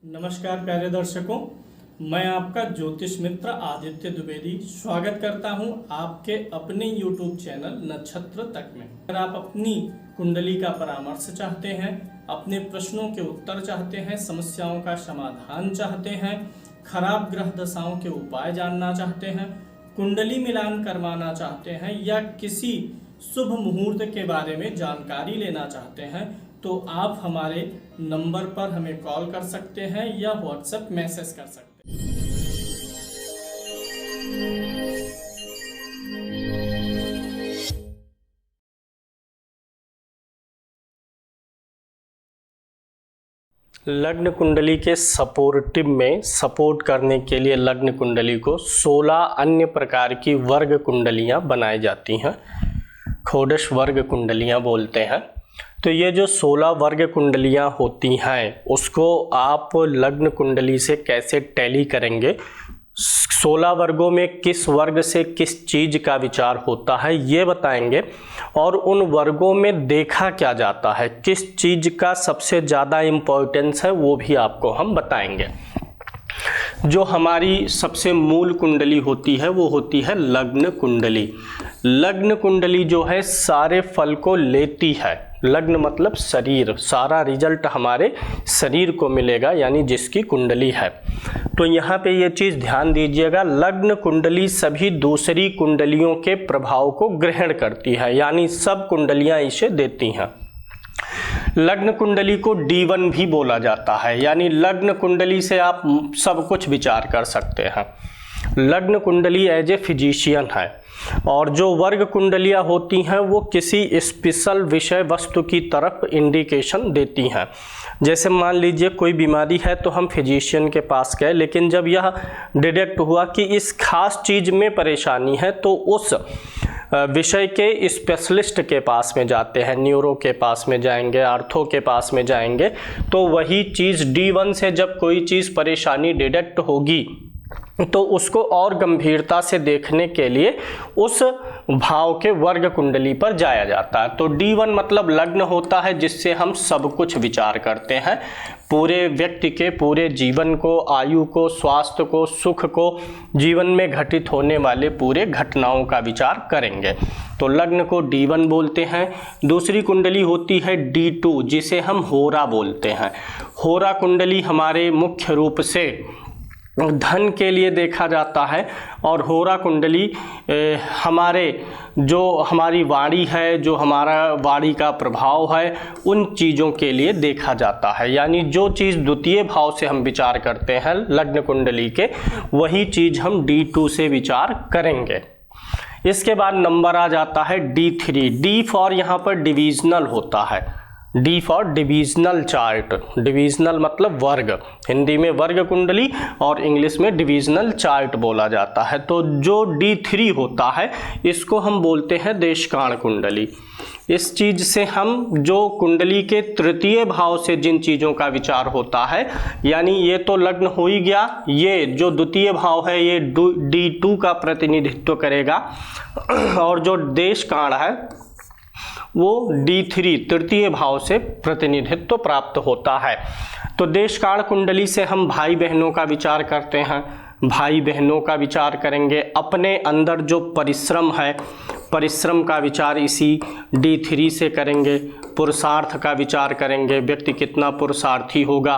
नमस्कार प्यारे दर्शकों, मैं आपका ज्योतिष मित्र आदित्य द्विवेदी स्वागत करता हूं आपके अपने YouTube चैनल नक्षत्र तक में। अगर आप अपनी कुंडली का परामर्श चाहते हैं, अपने प्रश्नों के उत्तर चाहते हैं, समस्याओं का समाधान चाहते हैं, खराब ग्रह दशाओं के उपाय जानना चाहते हैं, कुंडली मिलान करवाना चाहते हैं या किसी शुभ मुहूर्त के बारे में जानकारी लेना चाहते हैं तो आप हमारे नंबर पर हमें कॉल कर सकते हैं या व्हाट्सएप मैसेज कर सकते हैं। लग्न कुंडली के सपोर्टिव में सपोर्ट करने के लिए लग्न कुंडली को 16 अन्य प्रकार की वर्ग कुंडलियां बनाई जाती हैं, षोडश वर्ग कुंडलियां बोलते हैं। तो ये जो 16 वर्ग कुंडलियां होती हैं उसको आप लग्न कुंडली से कैसे टैली करेंगे, 16 वर्गों में किस वर्ग से किस चीज़ का विचार होता है ये बताएंगे, और उन वर्गों में देखा क्या जाता है, किस चीज़ का सबसे ज़्यादा इम्पोर्टेंस है वो भी आपको हम बताएंगे। जो हमारी सबसे मूल कुंडली होती है वो होती है लग्न कुंडली। लग्न कुंडली जो है सारे फल को लेती है। लग्न मतलब शरीर, सारा रिजल्ट हमारे शरीर को मिलेगा, यानी जिसकी कुंडली है। तो यहाँ पे ये चीज़ ध्यान दीजिएगा, लग्न कुंडली सभी दूसरी कुंडलियों के प्रभाव को ग्रहण करती है, यानी सब कुंडलियाँ इसे देती हैं। लग्न कुंडली को D1 भी बोला जाता है, यानी लग्न कुंडली से आप सब कुछ विचार कर सकते हैं। लग्न कुंडली एज ए फिजिशियन है, और जो वर्ग कुंडलियां होती हैं वो किसी स्पेशल विषय वस्तु की तरफ इंडिकेशन देती हैं। जैसे मान लीजिए कोई बीमारी है तो हम फिजिशियन के पास गए, लेकिन जब यह डिटेक्ट हुआ कि इस खास चीज़ में परेशानी है तो उस विषय के स्पेशलिस्ट के पास में जाते हैं, न्यूरो के पास में जाएंगे, आर्थो के पास में जाएंगे। तो वही चीज़ D1 से जब कोई चीज़ परेशानी डिटेक्ट होगी तो उसको और गंभीरता से देखने के लिए उस भाव के वर्ग कुंडली पर जाया जाता है। तो D1 मतलब लग्न होता है जिससे हम सब कुछ विचार करते हैं, पूरे व्यक्ति के पूरे जीवन को, आयु को, स्वास्थ्य को, सुख को, जीवन में घटित होने वाले पूरे घटनाओं का विचार करेंगे। तो लग्न को D1 बोलते हैं। दूसरी कुंडली होती है D2 जिसे हम होरा बोलते हैं। होरा कुंडली हमारे मुख्य रूप से धन के लिए देखा जाता है, और होरा कुंडली हमारी वाणी है, जो हमारा वाणी का प्रभाव है, उन चीज़ों के लिए देखा जाता है। यानी जो चीज़ द्वितीय भाव से हम विचार करते हैं लग्न कुंडली के, वही चीज़ हम D2 से विचार करेंगे। इसके बाद नंबर आ जाता है D3। D फॉर यहाँ पर डिविजनल होता है, D for divisional chart. Divisional मतलब वर्ग, हिंदी में वर्ग कुंडली और इंग्लिश में डिविजनल चार्ट बोला जाता है। तो जो D3 होता है इसको हम बोलते हैं देशकाण कुंडली। इस चीज़ से हम जो कुंडली के तृतीय भाव से जिन चीज़ों का विचार होता है, यानी ये तो लग्न हो ही गया, ये जो द्वितीय भाव है ये D2 का प्रतिनिधित्व करेगा, और जो देशकाण है वो D3 तृतीय भाव से प्रतिनिधित्व प्राप्त होता है। तो देशकाल कुंडली से हम भाई बहनों का विचार करते हैं, भाई बहनों का विचार करेंगे, अपने अंदर जो परिश्रम है, परिश्रम का विचार इसी D3 से करेंगे, पुरुषार्थ का विचार करेंगे, व्यक्ति कितना पुरुषार्थी होगा,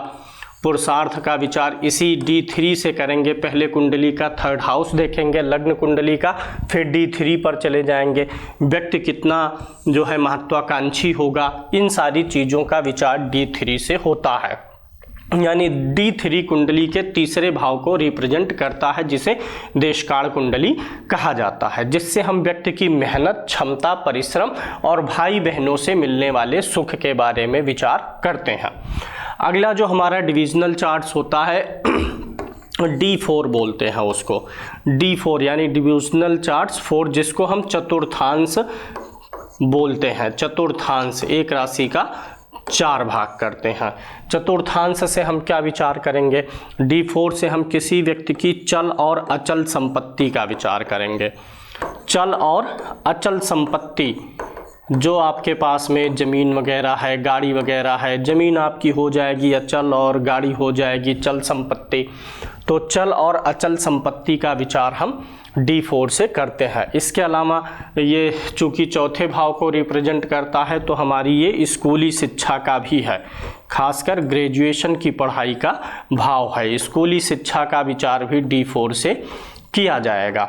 पुरुषार्थ का विचार इसी D3 से करेंगे। पहले कुंडली का थर्ड हाउस देखेंगे लग्न कुंडली का, फिर D3 पर चले जाएंगे, व्यक्ति कितना जो है महत्वाकांक्षी होगा, इन सारी चीज़ों का विचार D3 से होता है। यानी D3 कुंडली के तीसरे भाव को रिप्रेजेंट करता है, जिसे देशकाल कुंडली कहा जाता है, जिससे हम व्यक्ति की मेहनत, क्षमता, परिश्रम और भाई बहनों से मिलने वाले सुख के बारे में विचार करते हैं। अगला जो हमारा डिविजनल चार्ट्स होता है D4 बोलते हैं उसको। D4 यानी डिविजनल चार्ट्स 4, जिसको हम चतुर्थांश बोलते हैं। चतुर्थांश एक राशि का 4 भाग करते हैं। चतुर्थांश से हम क्या विचार करेंगे, D4 से हम किसी व्यक्ति की चल और अचल संपत्ति का विचार करेंगे। चल और अचल संपत्ति जो आपके पास में ज़मीन वगैरह है, गाड़ी वगैरह है, ज़मीन आपकी हो जाएगी अचल और गाड़ी हो जाएगी चल संपत्ति। तो चल और अचल संपत्ति का विचार हम D4 से करते हैं। इसके अलावा ये चूँकि चौथे भाव को रिप्रेजेंट करता है तो हमारी ये स्कूली शिक्षा का भी है, खासकर ग्रेजुएशन की पढ़ाई का भाव है। स्कूली शिक्षा का विचार भी D4 से किया जाएगा।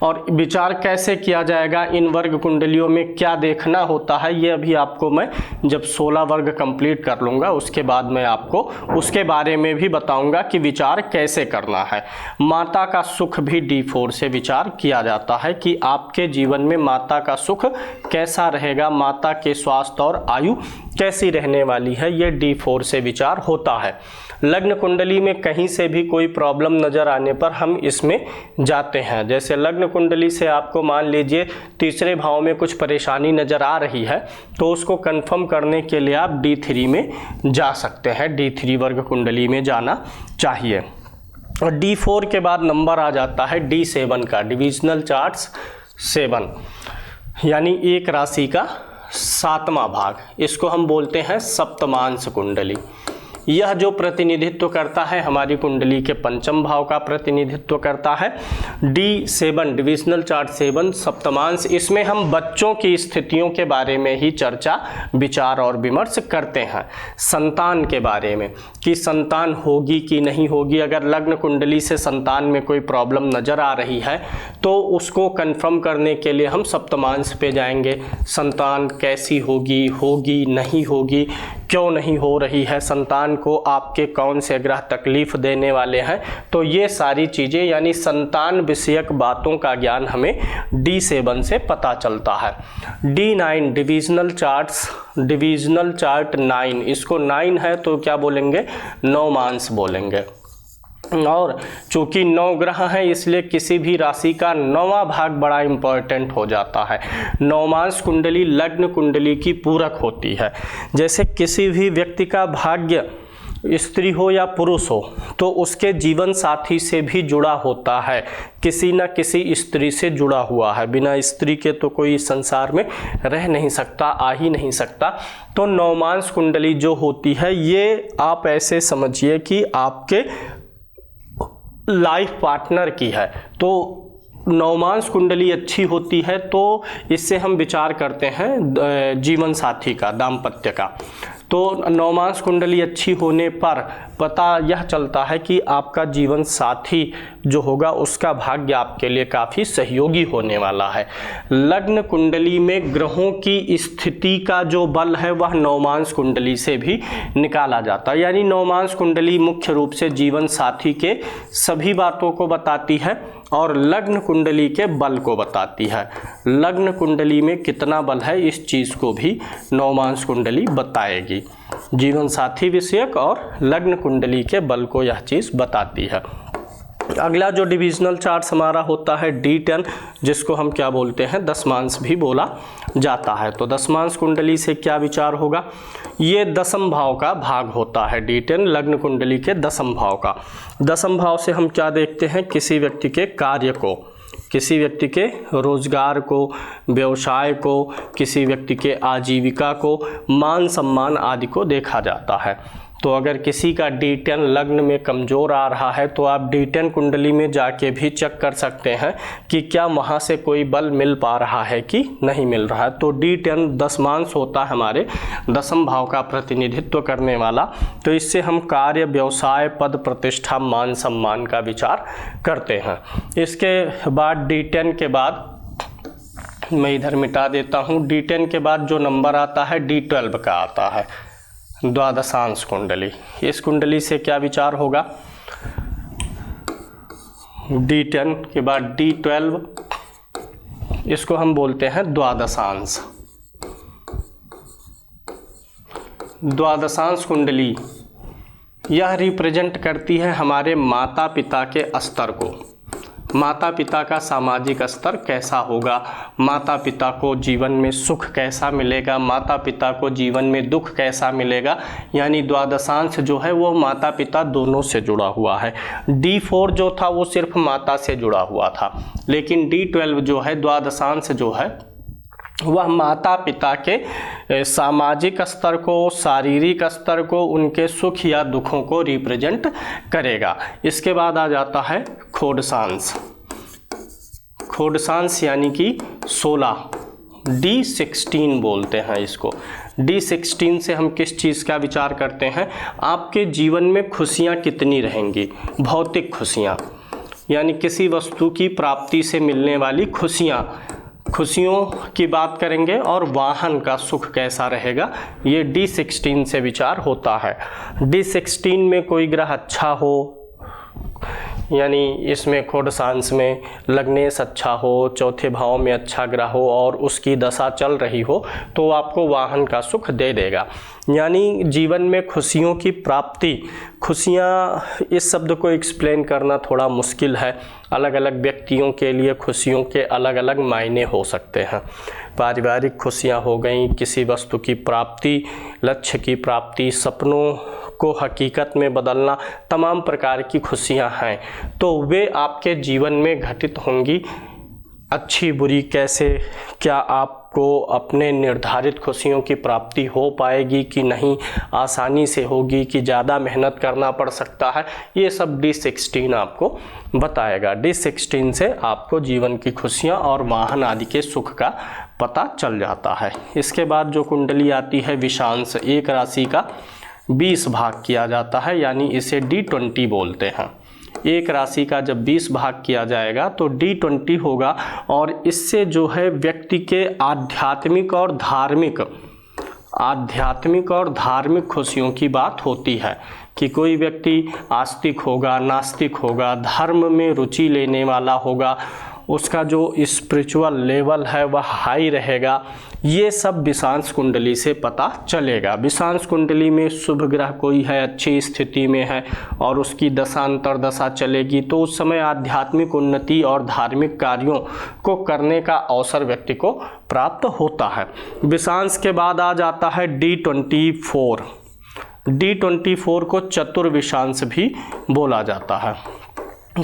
और विचार कैसे किया जाएगा, इन वर्ग कुंडलियों में क्या देखना होता है, ये अभी आपको मैं जब 16 वर्ग कंप्लीट कर लूँगा उसके बाद मैं आपको उसके बारे में भी बताऊंगा कि विचार कैसे करना है। माता का सुख भी D4 से विचार किया जाता है कि आपके जीवन में माता का सुख कैसा रहेगा, माता के स्वास्थ्य और आयु कैसी रहने वाली है, ये D4 से विचार होता है। लग्न कुंडली में कहीं से भी कोई प्रॉब्लम नज़र आने पर हम इसमें जाते हैं। जैसे लग्न कुंडली से आपको मान लीजिए तीसरे भाव में कुछ परेशानी नज़र आ रही है तो उसको कंफर्म करने के लिए आप D3 में जा सकते हैं, D3 वर्ग कुंडली में जाना चाहिए। और D4 के बाद नंबर आ जाता है D7 का, डिविजनल चार्ट्स 7, यानी एक राशि का 7वां भाग। इसको हम बोलते हैं सप्तमांश कुंडली। यह जो प्रतिनिधित्व करता है हमारी कुंडली के पंचम भाव का प्रतिनिधित्व करता है। D7 डिविजनल चार्ट 7 सप्तमांश, इसमें हम बच्चों की स्थितियों के बारे में ही चर्चा विचार और विमर्श करते हैं। संतान के बारे में कि संतान होगी कि नहीं होगी, अगर लग्न कुंडली से संतान में कोई प्रॉब्लम नज़र आ रही है तो उसको कंफर्म करने के लिए हम सप्तमांश पे जाएंगे। संतान कैसी होगी, होगी नहीं होगी, क्यों नहीं हो रही है, संतान को आपके कौन से ग्रह तकलीफ देने वाले हैं, तो ये सारी चीज़ें यानी संतान विषयक बातों का ज्ञान हमें D7 से पता चलता है। D9 डिविजनल चार्ट 9, इसको 9 है तो क्या बोलेंगे, नवमांश बोलेंगे। और चूंकि 9 ग्रह हैं इसलिए किसी भी राशि का 9वां भाग बड़ा इंपॉर्टेंट हो जाता है। नवमांश कुंडली लग्न कुंडली की पूरक होती है। जैसे किसी भी व्यक्ति का भाग्य स्त्री हो या पुरुष हो तो उसके जीवन साथी से भी जुड़ा होता है, किसी न किसी स्त्री से जुड़ा हुआ है। बिना स्त्री के तो कोई संसार में रह नहीं सकता, आ ही नहीं सकता। तो नवमांश कुंडली जो होती है ये आप ऐसे समझिए कि आपके लाइफ पार्टनर की है। तो नवमांश कुंडली अच्छी होती है तो इससे हम विचार करते हैं जीवन साथी का, दाम्पत्य का। तो नवमांश कुंडली अच्छी होने पर पता यह चलता है कि आपका जीवन साथी जो होगा उसका भाग्य आपके लिए काफ़ी सहयोगी होने वाला है। लग्न कुंडली में ग्रहों की स्थिति का जो बल है वह नवमांश कुंडली से भी निकाला जाता है। यानी नवमांश कुंडली मुख्य रूप से जीवन साथी के सभी बातों को बताती है और लग्न कुंडली के बल को बताती है। लग्न कुंडली में कितना बल है इस चीज़ को भी नवमांश कुंडली बताएगी। जीवन साथी विषयक और लग्न कुंडली के बल को यह चीज़ बताती है। अगला जो डिविजनल चार्ट हमारा होता है D10, जिसको हम क्या बोलते हैं, दशमांश भी बोला जाता है। तो दशमांश कुंडली से क्या विचार होगा, ये दसम भाव का भाग होता है। D10 लग्न कुंडली के दसम भाव का। दसम भाव से हम क्या देखते हैं, किसी व्यक्ति के कार्य को, किसी व्यक्ति के रोजगार को, व्यवसाय को, किसी व्यक्ति के आजीविका को, मान सम्मान आदि को देखा जाता है। तो अगर किसी का D10 लग्न में कमज़ोर आ रहा है तो आप D10 कुंडली में जाके भी चेक कर सकते हैं कि क्या वहाँ से कोई बल मिल पा रहा है कि नहीं मिल रहा है। तो D10 दशमांश होता है हमारे दसम भाव का प्रतिनिधित्व करने वाला। तो इससे हम कार्य, व्यवसाय, पद प्रतिष्ठा, मान सम्मान का विचार करते हैं। इसके बाद D10 के बाद मैं इधर मिटा देता हूँ। D10 के बाद जो नंबर आता है D12 का आता है, द्वादशांश कुंडली। इस कुंडली से क्या विचार होगा, D10 के बाद D12, इसको हम बोलते हैं द्वादशांश। द्वादशांश कुंडली यह रिप्रेजेंट करती है हमारे माता पिता के स्तर को। माता पिता का सामाजिक स्तर कैसा होगा, माता पिता को जीवन में सुख कैसा मिलेगा, माता पिता को जीवन में दुख कैसा मिलेगा। यानी द्वादशांश जो है वो माता पिता दोनों से जुड़ा हुआ है। D4 जो था वो सिर्फ माता से जुड़ा हुआ था, लेकिन D12 जो है द्वादशांश जो है वह माता पिता के सामाजिक स्तर को, शारीरिक स्तर को, उनके सुख या दुखों को रिप्रेजेंट करेगा। इसके बाद आ जाता है खोडसांस। खोडसांस यानी कि 16, D16 बोलते हैं इसको। D16 से हम किस चीज़ का विचार करते हैं? आपके जीवन में खुशियाँ कितनी रहेंगी, भौतिक खुशियाँ, यानी किसी वस्तु की प्राप्ति से मिलने वाली खुशियों की बात करेंगे, और वाहन का सुख कैसा रहेगा, ये D16 से विचार होता है। D16 में कोई ग्रह अच्छा हो, यानी इसमें खोडसांस में लग्नेश अच्छा हो, चौथे भाव में अच्छा ग्रह हो और उसकी दशा चल रही हो, तो आपको वाहन का सुख दे देगा। यानी जीवन में खुशियों की प्राप्ति, खुशियाँ, इस शब्द को एक्सप्लेन करना थोड़ा मुश्किल है। अलग अलग व्यक्तियों के लिए खुशियों के अलग अलग मायने हो सकते हैं। पारिवारिक खुशियाँ हो गई, किसी वस्तु की प्राप्ति, लक्ष्य की प्राप्ति, सपनों को हकीकत में बदलना, तमाम प्रकार की खुशियाँ हैं, तो वे आपके जीवन में घटित होंगी। अच्छी बुरी कैसे, क्या आपको अपने निर्धारित खुशियों की प्राप्ति हो पाएगी कि नहीं, आसानी से होगी कि ज़्यादा मेहनत करना पड़ सकता है, ये सब D16 आपको बताएगा। D16 से आपको जीवन की खुशियाँ और वाहन आदि के सुख का पता चल जाता है। इसके बाद जो कुंडली आती है विषांश, एक राशि का 20 भाग किया जाता है, यानी इसे D20 बोलते हैं। एक राशि का जब 20 भाग किया जाएगा तो D20 होगा, और इससे जो है व्यक्ति के आध्यात्मिक और धार्मिक खुशियों की बात होती है कि कोई व्यक्ति आस्तिक होगा, नास्तिक होगा, धर्म में रुचि लेने वाला होगा, उसका जो स्पिरिचुअल लेवल है वह हाई रहेगा। ये सब विषांश कुंडली से पता चलेगा। विषांश कुंडली में शुभ ग्रह कोई है, अच्छी स्थिति में है और उसकी दशा अंतर्दशा चलेगी, तो उस समय आध्यात्मिक उन्नति और धार्मिक कार्यों को करने का अवसर व्यक्ति को प्राप्त होता है। विषांश के बाद आ जाता है D24। D24 को चतुर्विषांश भी बोला जाता है।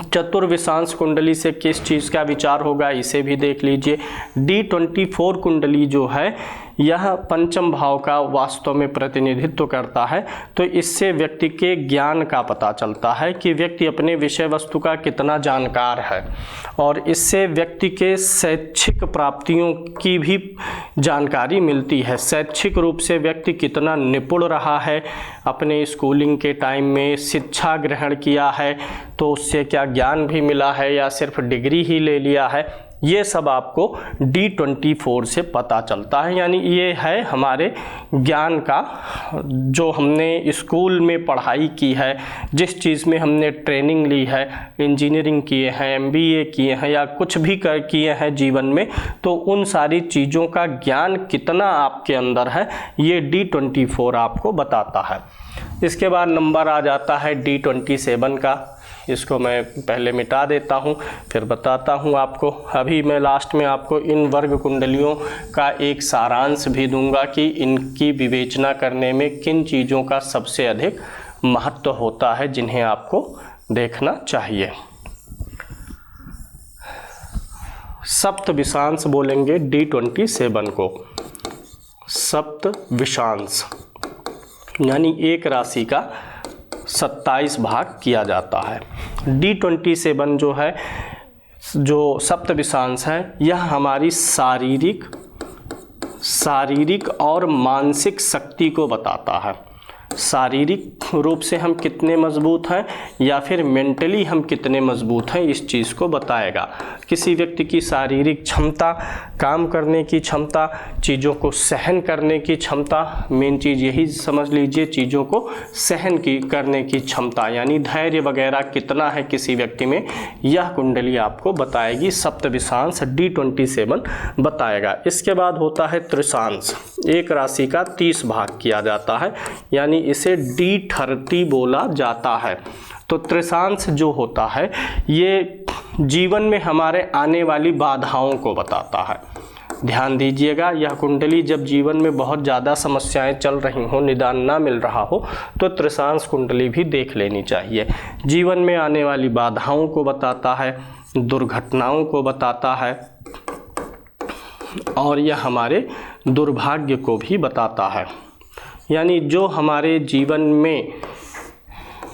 चतुर्विषांश कुंडली से किस चीज़ का विचार होगा, इसे भी देख लीजिए। D24 कुंडली जो है यह पंचम भाव का वास्तव में प्रतिनिधित्व करता है, तो इससे व्यक्ति के ज्ञान का पता चलता है कि व्यक्ति अपने विषय वस्तु का कितना जानकार है, और इससे व्यक्ति के शैक्षिक प्राप्तियों की भी जानकारी मिलती है। शैक्षिक रूप से व्यक्ति कितना निपुण रहा है, अपने स्कूलिंग के टाइम में शिक्षा ग्रहण किया है तो उससे क्या ज्ञान भी मिला है या सिर्फ डिग्री ही ले लिया है, ये सब आपको D24 से पता चलता है। यानी ये है हमारे ज्ञान का, जो हमने स्कूल में पढ़ाई की है, जिस चीज़ में हमने ट्रेनिंग ली है, इंजीनियरिंग किए हैं, MBA किए हैं या कुछ भी किए हैं जीवन में, तो उन सारी चीज़ों का ज्ञान कितना आपके अंदर है, ये D24 आपको बताता है। इसके बाद नंबर आ जाता है D27 का। इसको मैं पहले मिटा देता हूँ, फिर बताता हूँ आपको। अभी मैं लास्ट में आपको इन वर्ग कुंडलियों का एक सारांश भी दूंगा कि इनकी विवेचना करने में किन चीज़ों का सबसे अधिक महत्व होता है, जिन्हें आपको देखना चाहिए। सप्त विषांश बोलेंगे D27 को। सप्त विषांश यानी एक राशि का 27 भाग किया जाता है। D27 जो है, जो सप्त विषांश है, यह हमारी शारीरिक और मानसिक शक्ति को बताता है। शारीरिक रूप से हम कितने मजबूत हैं या फिर मेंटली हम कितने मजबूत हैं, इस चीज़ को बताएगा। किसी व्यक्ति की शारीरिक क्षमता, काम करने की क्षमता, चीज़ों को सहन करने की क्षमता, मेन चीज़ यही समझ लीजिए, चीज़ों को सहन करने की क्षमता, यानी धैर्य वगैरह कितना है किसी व्यक्ति में, यह कुंडली आपको बताएगी। सप्तविषांश D27 बताएगा। इसके बाद होता है त्रिशांश। एक राशि का 30 भाग किया जाता है, यानी इसे D30 बोला जाता है। तो त्रिशांश जो होता है ये जीवन में हमारे आने वाली बाधाओं को बताता है। ध्यान दीजिएगा, यह कुंडली जब जीवन में बहुत ज़्यादा समस्याएं चल रही हों, निदान ना मिल रहा हो, तो त्रिशांश कुंडली भी देख लेनी चाहिए। जीवन में आने वाली बाधाओं को बताता है, दुर्घटनाओं को बताता है, और यह हमारे दुर्भाग्य को भी बताता है। यानी जो हमारे जीवन में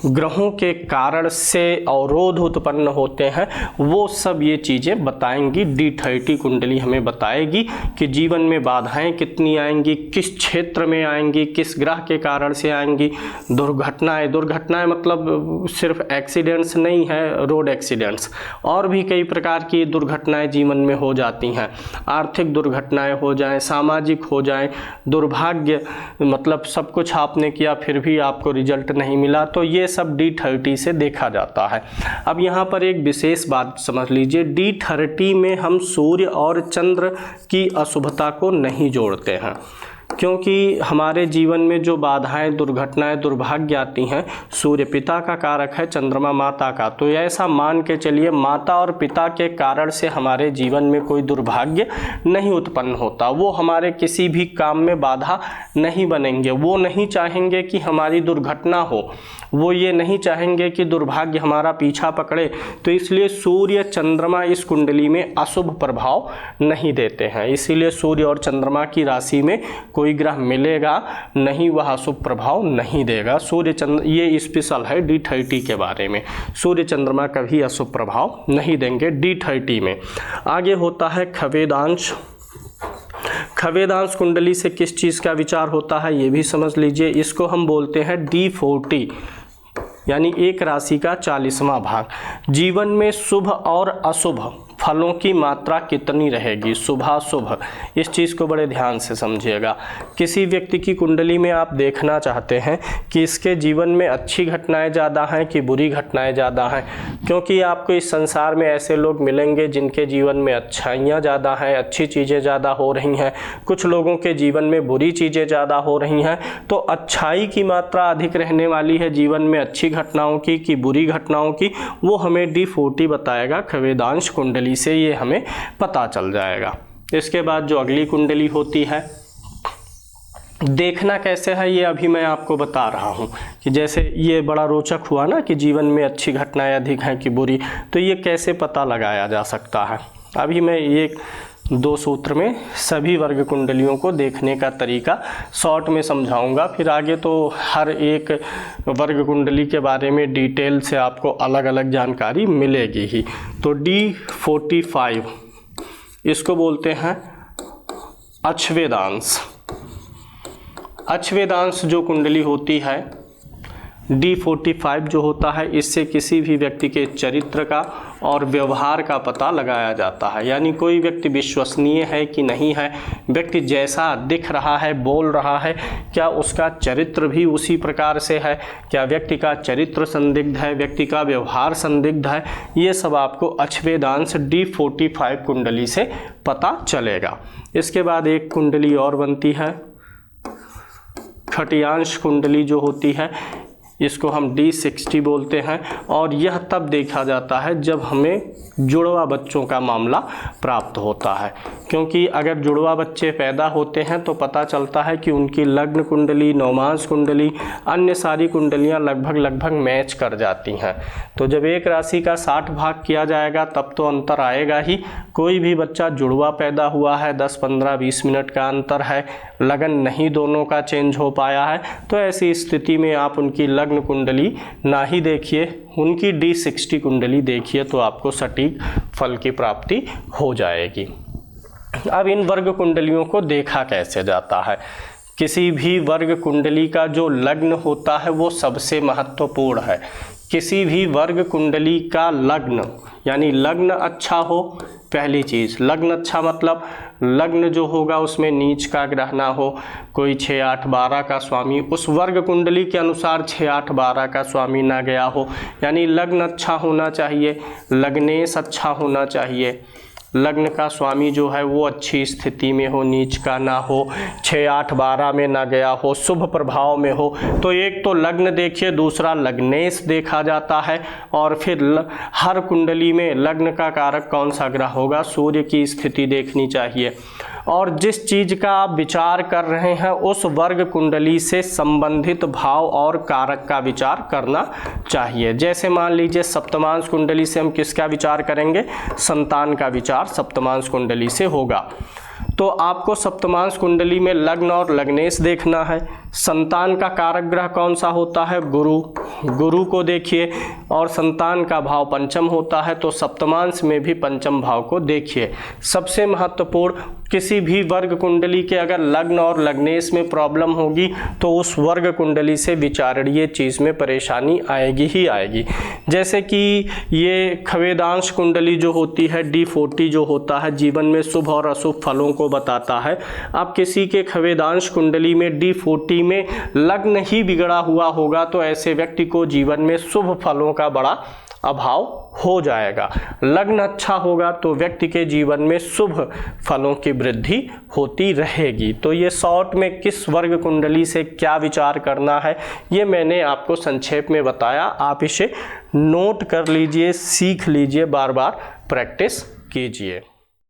ग्रहों के कारण से अवरोध उत्पन्न होते हैं वो सब ये चीज़ें बताएंगी। D30 कुंडली हमें बताएगी कि जीवन में बाधाएं कितनी आएंगी, किस क्षेत्र में आएंगी, किस ग्रह के कारण से आएंगी। दुर्घटनाएं मतलब सिर्फ एक्सीडेंट्स नहीं है, रोड एक्सीडेंट्स, और भी कई प्रकार की दुर्घटनाएं जीवन में हो जाती हैं। आर्थिक दुर्घटनाएं हो जाएं, सामाजिक हो जाएं, दुर्भाग्य मतलब सब कुछ आपने किया फिर भी आपको रिजल्ट नहीं मिला, तो ये सब D30 से देखा जाता है। अब यहाँ पर एक विशेष बात समझ लीजिए, D30 में हम सूर्य और चंद्र की अशुभता को नहीं जोड़ते हैं, क्योंकि हमारे जीवन में जो बाधाएं, दुर्घटनाएं, दुर्भाग्य आती हैं, सूर्य पिता का कारक है, चंद्रमा माता का। तो ऐसा मान के चलिए माता और पिता के कारण से हमारे जीवन में कोई दुर्भाग्य नहीं उत्पन्न होता। वो हमारे किसी भी काम में बाधा नहीं बनेंगे, वो नहीं चाहेंगे कि हमारी दुर्घटना हो, वो ये नहीं चाहेंगे कि दुर्भाग्य हमारा पीछा पकड़े। तो इसलिए सूर्य चंद्रमा इस कुंडली में अशुभ प्रभाव नहीं देते हैं। इसीलिए सूर्य और चंद्रमा की राशि में कोई ग्रह मिलेगा नहीं, वह अशुभ प्रभाव नहीं देगा। सूर्य चंद्र, ये स्पेशल है D30 के बारे में, सूर्य चंद्रमा कभी अशुभ प्रभाव नहीं देंगे D30 में। आगे होता है खवेदांश। खवेदांश कुंडली से किस चीज़ का विचार होता है ये भी समझ लीजिए। इसको हम बोलते हैं D40, यानी एक राशि का 40वां भाग। जीवन में शुभ और अशुभ फलों की मात्रा कितनी रहेगी, शुभाशुभ, इस चीज़ को बड़े ध्यान से समझिएगा। किसी व्यक्ति की कुंडली में आप देखना चाहते हैं कि इसके जीवन में अच्छी घटनाएं ज़्यादा हैं कि बुरी घटनाएं ज़्यादा हैं, क्योंकि आपको इस संसार में ऐसे लोग मिलेंगे जिनके जीवन में अच्छाइयाँ ज़्यादा हैं, अच्छी चीज़ें ज़्यादा हो रही हैं, कुछ लोगों के जीवन में बुरी चीज़ें ज़्यादा हो रही हैं। तो अच्छाई की मात्रा अधिक रहने वाली है जीवन में, अच्छी घटनाओं की कि बुरी घटनाओं की, वो हमें D40 बताएगा खवेदांश कुंडली से, ये हमें पता चल जाएगा। इसके बाद जो अगली कुंडली होती है, देखना कैसे है ये अभी मैं आपको बता रहा हूँ कि जैसे ये बड़ा रोचक हुआ ना कि जीवन में अच्छी घटनाएं अधिक हैं कि बुरी, तो ये कैसे पता लगाया जा सकता है। अभी मैं ये 2 सूत्र में सभी वर्ग कुंडलियों को देखने का तरीका शॉर्ट में समझाऊंगा, फिर आगे तो हर एक वर्ग कुंडली के बारे में डिटेल से आपको अलग अलग जानकारी मिलेगी ही। तो D45 इसको बोलते हैं अश्वेदांश। अश्वेदांश जो कुंडली होती है D45 जो होता है, इससे किसी भी व्यक्ति के चरित्र का और व्यवहार का पता लगाया जाता है। यानी कोई व्यक्ति विश्वसनीय है कि नहीं है, व्यक्ति जैसा दिख रहा है, बोल रहा है, क्या उसका चरित्र भी उसी प्रकार से है, क्या व्यक्ति का चरित्र संदिग्ध है, व्यक्ति का व्यवहार संदिग्ध है, ये सब आपको अश्वेदांश D45 कुंडली से पता चलेगा। इसके बाद एक कुंडली और बनती है खट्यांश कुंडली जो होती है, इसको हम D60 बोलते हैं, और यह तब देखा जाता है जब हमें जुड़वा बच्चों का मामला प्राप्त होता है, क्योंकि अगर जुड़वा बच्चे पैदा होते हैं तो पता चलता है कि उनकी लग्न कुंडली, नवमांश कुंडली, अन्य सारी कुंडलियां लगभग मैच कर जाती हैं। तो जब एक राशि का 60 भाग किया जाएगा तब तो अंतर आएगा ही। कोई भी बच्चा जुड़वा पैदा हुआ है, 10, 15, 20 मिनट का अंतर है, लगन नहीं दोनों का चेंज हो पाया है, तो ऐसी स्थिति में आप उनकी लग्न कुंडली ना ही देखिए, उनकी D60 कुंडली देखिए, तो आपको सटीक फल की प्राप्ति हो जाएगी। अब इन वर्ग कुंडलियों को देखा कैसे जाता है। किसी भी वर्ग कुंडली का जो लग्न होता है वो सबसे महत्वपूर्ण है। किसी भी वर्ग कुंडली का लग्न, यानी लग्न अच्छा हो, पहली चीज़। लग्न अच्छा मतलब लग्न जो होगा उसमें नीच का ग्रह ना हो, कोई 6, 8, 12 का स्वामी उस वर्ग कुंडली के अनुसार 6, 8, 12 का स्वामी ना गया हो, यानी लग्न अच्छा होना चाहिए, लग्नेश अच्छा होना चाहिए, लग्न का स्वामी जो है वो अच्छी स्थिति में हो, नीच का ना हो, 6, 8, 12 में ना गया हो, शुभ प्रभाव में हो। तो एक तो लग्न देखिए, दूसरा लग्नेश देखा जाता है, और फिर हर कुंडली में लग्न का कारक कौन सा ग्रह होगा, सूर्य की स्थिति देखनी चाहिए, और जिस चीज़ का आप विचार कर रहे हैं उस वर्ग कुंडली से संबंधित भाव और कारक का विचार करना चाहिए। जैसे मान लीजिए सप्तमांश कुंडली से हम किसका विचार करेंगे, संतान का विचार सप्तमांश कुंडली से होगा। तो आपको सप्तमांश कुंडली में लग्न और लग्नेश देखना है। संतान का कारक ग्रह कौन सा होता है? गुरु। गुरु को देखिए, और संतान का भाव पंचम होता है, तो सप्तमांश में भी पंचम भाव को देखिए। सबसे महत्वपूर्ण, किसी भी वर्ग कुंडली के अगर लग्न और लग्नेश में प्रॉब्लम होगी तो उस वर्ग कुंडली से विचारणीय चीज़ में परेशानी आएगी ही आएगी। जैसे कि ये खवेदांश कुंडली जो होती है, D40 जो होता है, जीवन में शुभ और अशुभ फलों को बताता है। अब किसी के खवेदांश कुंडली में D40 में लग्न ही बिगड़ा हुआ होगा तो ऐसे व्यक्ति को जीवन में शुभ फलों का बड़ा अभाव हो जाएगा। लग्न अच्छा होगा तो व्यक्ति के जीवन में शुभ फलों की वृद्धि होती रहेगी। तो ये शॉर्ट में किस वर्ग कुंडली से क्या विचार करना है ये मैंने आपको संक्षेप में बताया। आप इसे नोट कर लीजिए, सीख लीजिए, बार बार प्रैक्टिस कीजिए।